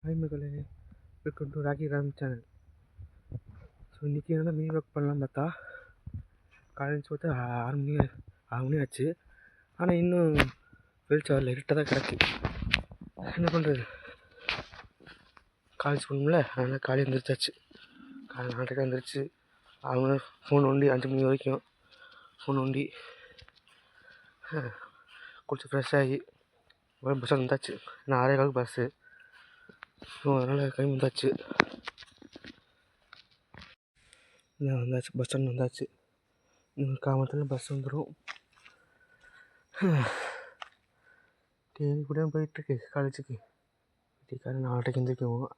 Hi மக்களே, welcome to Rocky Ram channel. So இன்றைக்கி என்னென்னா மீன் ஒர்க் பண்ணலாம் பார்த்தா காலேஜ் பார்த்தா 6 மணி ஆச்சு. ஆனால் இன்னும் வெளிச்சம் வரல, இருட்டாக தான் கிடக்கு. என்ன பண்ணுறது, காலேஜ் போகணும்ல, அதனால் காலையில் எழுந்திரிச்சாச்சு. காலையில் 4:30 எழுந்திரிச்சு அவங்க ஃபோன் நோண்டி 5 மணி வரைக்கும் ஃபோன் நோண்டி குளிச்சு ஃப்ரெஷ் ஆகி பஸ் ஸ்டாண்ட் வந்தாச்சு. ஏன்னா 6:15 பஸ்ஸு. ஸோ அதனால் கிளம்பி வந்தாச்சு. பஸ் ஸ்டாண்ட் வந்தாச்சு. இன்னும் 1/4 மணி நேரத்தில் பஸ் வந்துடும். டெய்லி கூட போயிட்டுருக்கு காலேஜுக்கு. வீட்டுக்காரன் 4:30 எழுந்திரிக்குவோம்.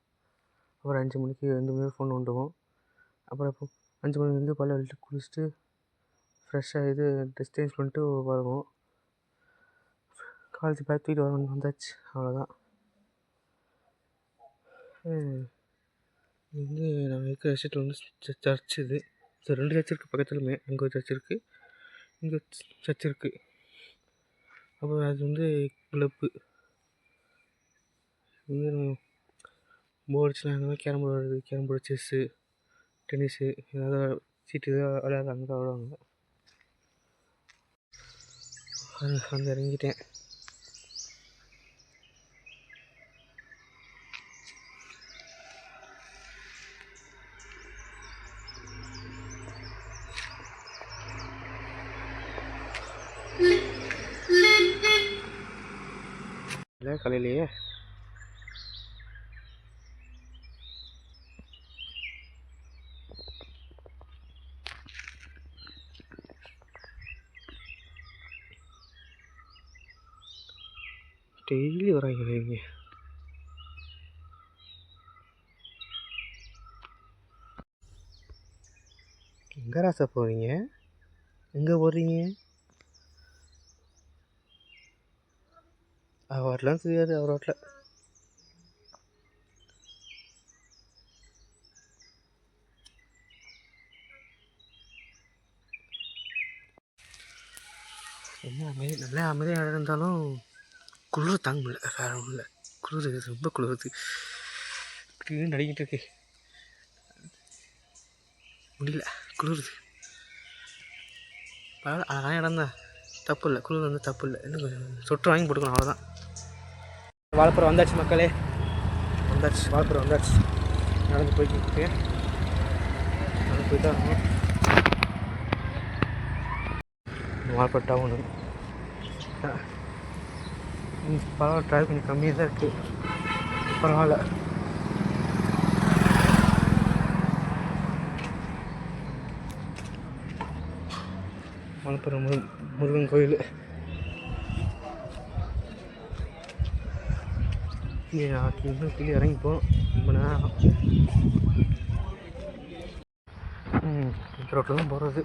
அப்புறம் 5 மணிக்கு 2 மணி ஃபோன் நோண்டுவோம். அப்புறம் 5 மணிக்கு வந்து பல்ல விட்டு குளிச்சுட்டு ஃப்ரெஷ்ஷாக ட்ரெஸ் சேஞ்ச் பண்ணிட்டு வருவோம். காலேஜ் பேக் தூக்கிட்டு வந்தாச்சு. அவ்வளோதான். இது நாங்கள் இருக்கிற விஷயத்தில் வந்து சர்ச். இது ஸோ 2 சர்ச் இருக்குது பக்கத்துலையுமே. அங்கே ஒரு சர்ச் இருக்குது, இங்கே சர்ச் இருக்குது. அப்புறம் அது வந்து கிளப்பு வந்து போர்ட்ஸ்லாம் அங்கே கேரம் போர்டு வருது. கேரம் போர்டு, செஸ்ஸு, டென்னிஸு, ஏதாவது சீட்டு ஏதாவது விளையாட அங்கே தான் விளையாடுவாங்க. வந்து இறங்கிட்டேன். இல்லை காலையிலேயே டெய்லி வராங்க இவங்க. எங்கே ராசா போகிறீங்க? எங்கே போகிறீங்க? அவர்லாம் தெரியாது. அவர் வாட்டில் என்ன நல்ல அமைதியாக இருந்தாலும் குளிர் தாங்க முடியல. வேறு ஒன்றும் இல்லை, குளிர் ரொம்ப குளிருது. இப்படின்னு நடிக்கிட்டு இருக்கு, முடியல, குளிருது. பரவாயில்ல, அழகான இடம் தான், தப்பு இல்லை. குளிர் வந்து தப்பு இல்லை. இன்னும் சொட்டு வாங்கி போட்டுக்கணும், அவ்வளோதான். வாழைப்பழம் வந்தாச்சு மக்களே, வந்தாச்சு. வாழைப்பழம் வந்தாச்சு. நடந்து போய்க்கிட்டு நடந்து போய் தான் இருக்கணும். வாழைப்பழம் டவுனு பரவாயில்ல. டிராஃபிக் கொஞ்சம் கம்மியாக தான் இருக்குது, பரவாயில்ல. மலப்புரம் முருகன் கோயில். இன்னும் கீழே இறங்கிப்போம், ரொம்ப நேரம். இந்த ரோட்டில் தான் போகிறது.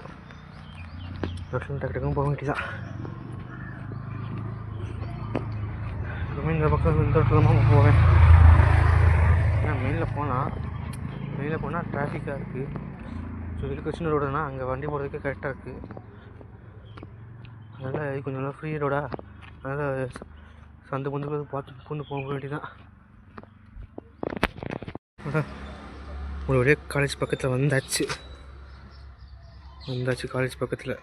ரோட்டில் டக்கு டக்குன்னு போக வேண்டியதான். இந்த பக்கம் இந்த ரோட்டில் தான் போவேன். ஏன்னா மெயினில் போனால் டிராஃபிக்காக இருக்குது. ஸோ இதுக்கு சின்ன ரோடுனா அங்கே வண்டி போகிறதுக்கு கரெக்டாக இருக்குது. அதனால் இது கொஞ்சம் நல்லா ஃப்ரீ ரோடா, அதனால் சந்து பொந்துக்கு பார்த்து கொண்டு போக வேண்டியதான். ஒரு வழியாக காலேஜ் பக்கத்தில் வந்தாச்சு. காலேஜ் பக்கத்தில்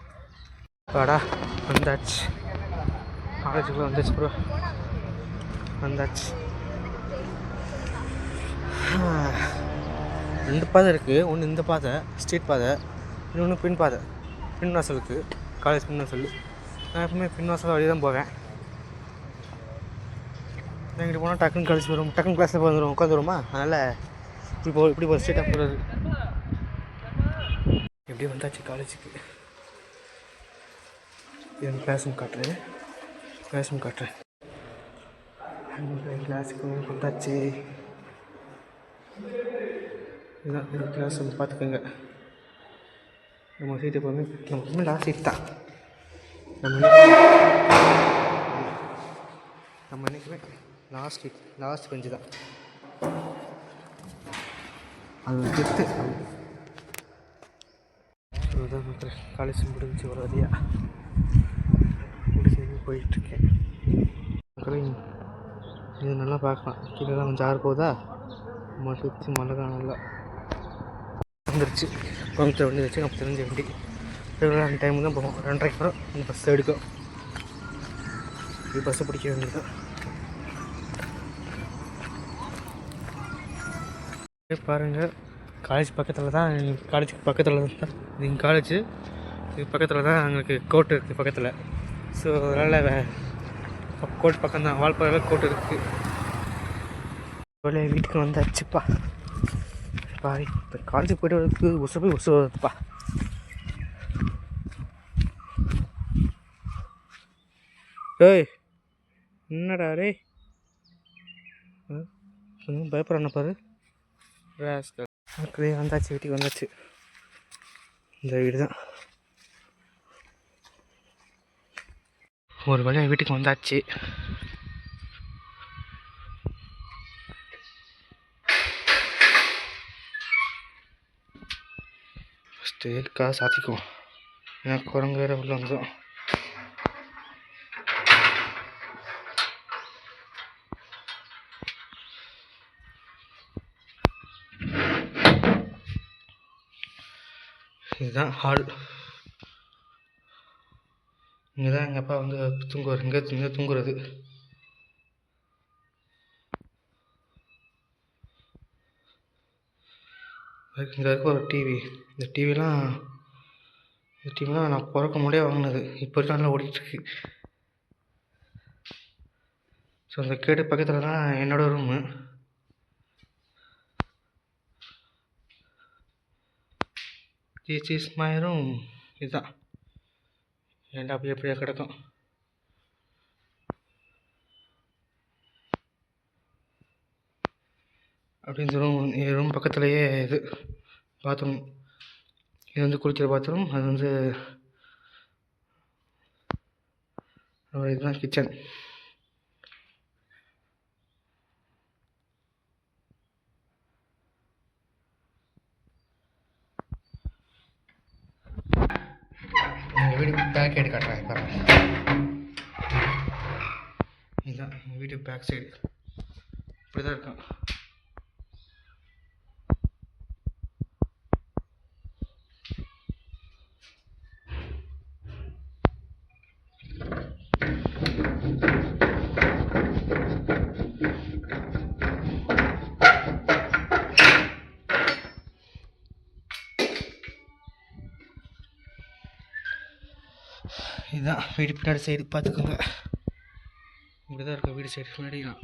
வாடா, வந்தாச்சு. காலேஜுக்குள்ளே வந்தாச்சு ப்ரோ, வந்தாச்சு. 2 பாதை இருக்குது. ஒன்று இந்த பாதை ஸ்ட்ரீட் பாதை, இன்னொன்று பின் பாதை. பின் வாசலுக்கு, காலேஜ் பின் வாசல். நான் எப்பவுமே பின் வாசல் வழி தான் போவேன். எங்கிட்ட போனால் டக்குன்னு காலேஜ் வரும், டக்குன்னு கிளாஸில் வந்துடும், உட்காந்துருமா. அதனால் இப்படி போகிற ஸ்ட்ரீட்டாக போகிறது. எப்படி வந்தாச்சு காலேஜுக்கு. என் கிளாஸும் காட்டுறேன். கிளாஸுக்கு வந்தாச்சு. இதுதான் இந்த கிளாஸ் வந்து பார்த்துக்கோங்க. நம்ம சீட்டு எப்போவுமே லாஸ்ட் சீட் தான். நம்ம என்றைக்குமே லாஸ்ட் பெஞ்சு தான். அது ஒரு கிஃப்ட்டு. அதுதான் மக்கள், காலேஜ் முடிஞ்சு ஒரு வழியாக முடிச்சு போயிட்டுருக்கேன். மக்களே இது நல்லா பார்க்கலாம். கீழெல்லாம் கொஞ்சம் ஆறு போகுதா, சுற்றி மழை தான் நல்லா வந்துருச்சு. கோயம்புத்தூர் வந்துருச்சு. நம்ம தெரிஞ்ச வண்டி ரெகுலராக அந்த டைமுக்கு தான் போகும். 2:30க்கு அப்புறம் இந்த பஸ் எடுக்கும். இது பஸ்ஸை பிடிக்க வேண்டியது. பாருங்கள், காலேஜ் பக்கத்தில் தான், காலேஜுக்கு பக்கத்தில் தான் இது எங்கள் காலேஜு. இது பக்கத்தில் தான் எங்களுக்கு கோர்ட் இருக்குது பக்கத்தில். ஸோ அதனால் கோர்ட் பக்கம்தான், வால்பாறையில் கோர்ட் இருக்குது. வீட்டுக்கு வந்தாச்சுப்பா. பாரு, இப்போ காலேஜுக்கு போய்ட்டு வரதுக்கு உசு வருதுப்பா. ஏய் என்னடா ரே, கொஞ்சம் பயப்படுறான பாரு. மக்களே வந்தாச்சு, வீட்டுக்கு வந்தாச்சு. இந்த வீடு தான். ஒரு வழியாக வீட்டுக்கு வந்தாச்சு. ஃபஸ்ட்டு காசு சாத்திக்குவோம், ஏன்னா குரங்கு வேறு உள்ள வந்துடும். இதுதான் ஹால். இங்கே தான் எங்கள் அப்பா வந்து தூங்குவார். இங்கே தூங்குறது. இங்கே இருக்க ஒரு டிவி. இந்த டிவிலாம் நான் பிறக்க முடியாது வாங்கினது. இப்போ வரைக்கும் நல்லா ஓடிட்டுருக்கு. ஸோ அந்த கேட்டு பக்கத்தில் தான் என்னோடய room. This is my room. இதுதான் ஏன்டா அப்படியே எப்படியா கிடக்கும். அப்படி இந்த ரூம் பக்கத்துலேயே இது பாத்ரூம். இது வந்து குளிக்கிற பாத்ரூம். அது வந்து இதுதான் கிச்சன். எங்கள் வீடு பேக் சைடு காட்டுறேன் பாருங்கள். இதுதான் எங்கள் வீட்டு பேக் சைடு. இப்படி தான் இருக்கும். இதுதான் வீடு பின்னாடி சைடு பார்த்துக்கோங்க. இப்படி தான் இருக்கும் வீடு சைடு பின்னாடிலாம்.